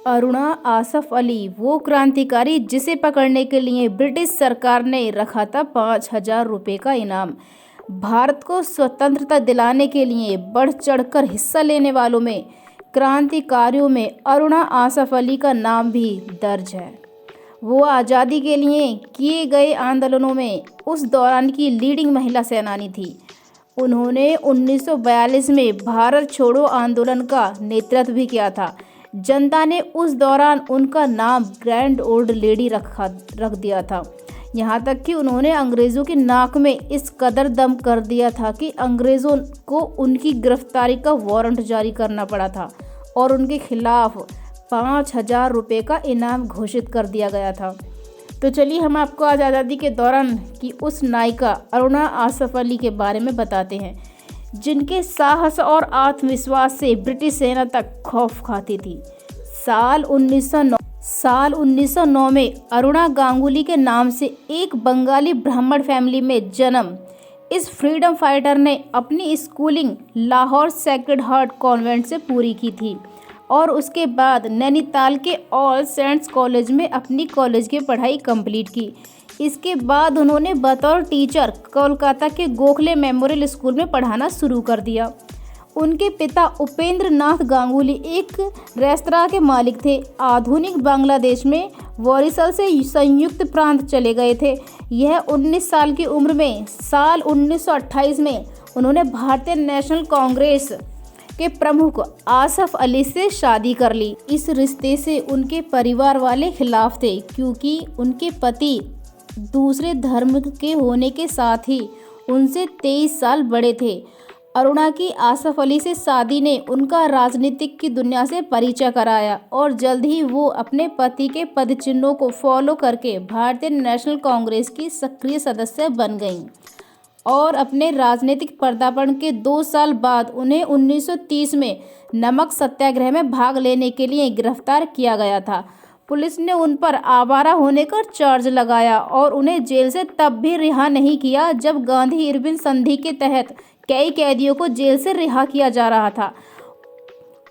अरुणा आसफ अली वो क्रांतिकारी जिसे पकड़ने के लिए ब्रिटिश सरकार ने रखा था 5,000 रुपये का इनाम। भारत को स्वतंत्रता दिलाने के लिए बढ़ चढ़कर हिस्सा लेने वालों में क्रांतिकारियों में अरुणा आसफ अली का नाम भी दर्ज है। वो आज़ादी के लिए किए गए आंदोलनों में उस दौरान की लीडिंग महिला सेनानी थी। उन्होंने 1942 में भारत छोड़ो आंदोलन का नेतृत्व भी किया था। जनता ने उस दौरान उनका नाम ग्रैंड ओल्ड लेडी रख दिया था। यहाँ तक कि उन्होंने अंग्रेज़ों की नाक में इस कदर दम कर दिया था कि अंग्रेज़ों को उनकी गिरफ्तारी का वारंट जारी करना पड़ा था और उनके खिलाफ 5,000 रुपये का इनाम घोषित कर दिया गया था। तो चलिए हम आपको आज़ादी के दौरान की उस नायिका अरुणा आसफ अली के बारे में बताते हैं, जिनके साहस और आत्मविश्वास से ब्रिटिश सेना तक खौफ खाती थी। साल 1909 में अरुणा गांगुली के नाम से एक बंगाली ब्राह्मण फैमिली में जन्म इस फ्रीडम फाइटर ने अपनी schooling Lahore sacred heart convent से पूरी की थी और उसके बाद नैनीताल के ऑल सेंट्स कॉलेज में अपनी कॉलेज की पढ़ाई कंप्लीट की। इसके बाद उन्होंने बतौर टीचर कोलकाता के गोखले मेमोरियल स्कूल में पढ़ाना शुरू कर दिया। उनके पिता उपेंद्र नाथ गांगुली एक रेस्तरां के मालिक थे। आधुनिक बांग्लादेश में वोरिसल से संयुक्त प्रांत चले गए थे। यह 19 साल की उम्र में साल 1928 में उन्होंने भारतीय नेशनल कांग्रेस के प्रमुख आसफ अली से शादी कर ली। इस रिश्ते से उनके परिवार वाले खिलाफ थे क्योंकि उनके पति दूसरे धर्म के होने के साथ ही उनसे 23 साल बड़े थे। अरुणा की आसफ अली से शादी ने उनका राजनीतिक की दुनिया से परिचय कराया और जल्द ही वो अपने पति के पदचिन्हों को फॉलो करके भारतीय नेशनल कांग्रेस की सक्रिय सदस्य बन गईं और अपने राजनीतिक पदार्पण के 2 साल बाद उन्हें 1930 में नमक सत्याग्रह में भाग लेने के लिए गिरफ्तार किया गया था। पुलिस ने उन पर आवारा होने का चार्ज लगाया और उन्हें जेल से तब भी रिहा नहीं किया जब गांधी इरविन संधि के तहत कई कैदियों को जेल से रिहा किया जा रहा था।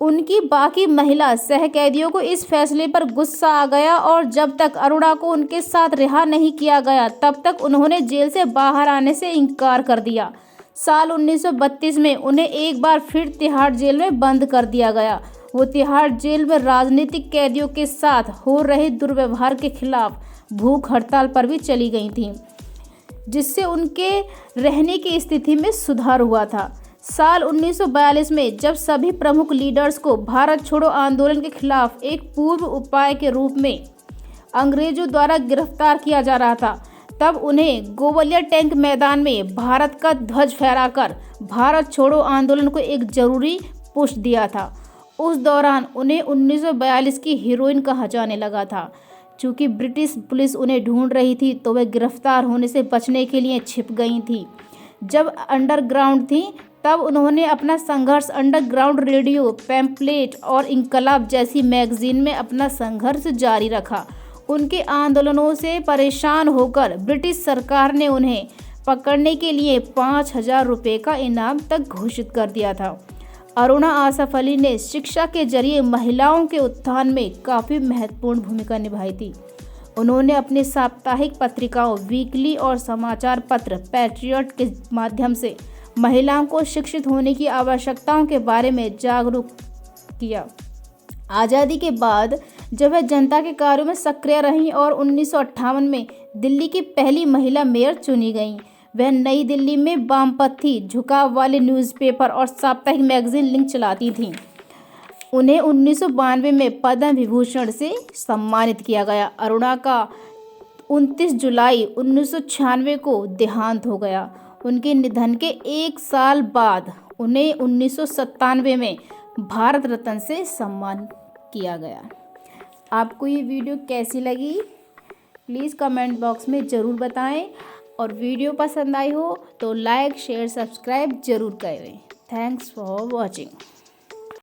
उनकी बाकी महिला सहकैदियों को इस फैसले पर गुस्सा आ गया और जब तक अरुणा को उनके साथ रिहा नहीं किया गया तब तक उन्होंने जेल से बाहर आने से इनकार कर दिया। साल 1932 में उन्हें एक बार फिर तिहाड़ जेल में बंद कर दिया गया। वो तिहाड़ जेल में राजनीतिक कैदियों के साथ हो रहे दुर्व्यवहार के खिलाफ भूख हड़ताल पर भी चली गई थीं, जिससे उनके रहने की स्थिति में सुधार हुआ था। साल 1942 में जब सभी प्रमुख लीडर्स को भारत छोड़ो आंदोलन के खिलाफ एक पूर्व उपाय के रूप में अंग्रेजों द्वारा गिरफ्तार किया जा रहा था, तब उन्हें गोवलिया टैंक मैदान में भारत का ध्वज फहराकर भारत छोड़ो आंदोलन को एक जरूरी पुश दिया था। उस दौरान उन्हें 1942 की हीरोइन कहा जाने लगा था। चूँकि ब्रिटिश पुलिस उन्हें ढूंढ रही थी तो वे गिरफ्तार होने से बचने के लिए छिप गई थी। जब अंडरग्राउंड थी तब उन्होंने अपना संघर्ष अंडरग्राउंड रेडियो, पैम्पलेट और इंकलाब जैसी मैगजीन में अपना संघर्ष जारी रखा। उनके आंदोलनों से परेशान होकर ब्रिटिश सरकार ने उन्हें पकड़ने के लिए 5,000 रुपये का इनाम तक घोषित कर दिया था। अरुणा आसफ अली ने शिक्षा के जरिए महिलाओं के उत्थान में काफ़ी महत्वपूर्ण भूमिका निभाई थी। उन्होंने अपनी साप्ताहिक पत्रिकाओं, वीकली और समाचार पत्र पैट्रियट के माध्यम से महिलाओं को शिक्षित होने की आवश्यकताओं के बारे में जागरूक किया। आज़ादी के बाद जब वह जनता के कार्यों में सक्रिय रहीं और 1958 में दिल्ली की पहली महिला मेयर चुनी गईं। वह नई दिल्ली में वामपंथी झुकाव वाले न्यूज़पेपर और साप्ताहिक मैगजीन लिंक चलाती थीं। उन्हें 1992 में पद्म विभूषण से सम्मानित किया गया। अरुणा का 29 जुलाई 1996 को देहांत हो गया। उनके निधन के 1 साल बाद उन्हें 1997 में भारत रत्न से सम्मान किया गया। आपको ये वीडियो कैसी लगी प्लीज़ कमेंट बॉक्स में ज़रूर बताएं और वीडियो पसंद आई हो तो लाइक, शेयर, सब्सक्राइब ज़रूर करें। Thanks for watching.